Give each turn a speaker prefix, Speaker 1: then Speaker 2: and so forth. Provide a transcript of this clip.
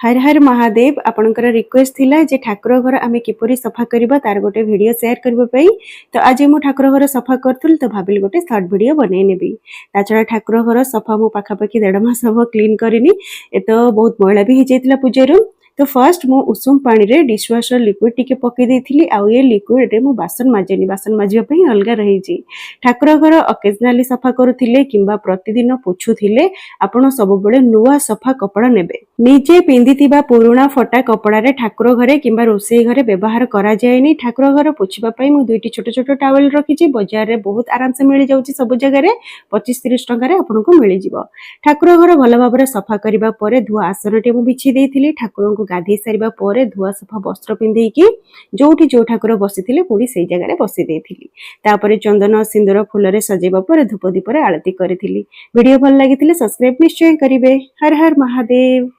Speaker 1: हर हर महादेव आपणकर रिक्वेस्ट थिला जे ठाकुर घर आमे किपरि सफा करबा तार गोटे वीडियो शेयर करबा पई। तो आज मु ठाकुर घर सफा करथुल तो भाबिल गोटे शॉर्ट वीडियो बनै नेबी। ताछड़ा ठाकुर घर सफा मु पाखा पाखी 1.5 मास हबो क्लीन करिनी। ए तो बहुत मैला भी हि जेतला पूजा रूम। तो फर्स्ट मु उषुम पानी रे डिशवाशर लिक्विड टिके पके देथिली आ ये लिक्विड रे मु बासन माजेनी बासन माजिबा पई अलगा रही छी। ठाकुर घर ओकेजनली सफा करूथिले किंबा प्रतिदिन पोछुथिले आपण सब बळे नुवा सफा कपड़ा नेबे। निजे पिंदिथिबा पुराना फटा कपड़ा रे ठाकुर घरे किंबा रोसई घरे व्यवहार करा जायनी। ठाकुर घर पोछिबा पई मु दुईटी छोट छोट टावल रखिछि। बाजार रे बहुत आराम से मिल जाउछि सब जगह रे 25-30 टका रे आपनको मिल जिवो। ठाकुर घर भलो भाबरे सफा करबा परे धुआ आसनटे मु बिछि देइथिली। ठाकुर को गाधी सारिबा परे धुआ सफा वस्त्र पिंधेई की जोठी जो ठाकुर बसिथिले पुरी सेई जगह रे बसि देइथिली। तापरे चंदन सिंदूर फूल रे सजेबा परे धूप दीप रे आरती करिथिली। वीडियो भल लागिथिले सब्सक्राइब निश्चय करिवे। हर हर महादेव।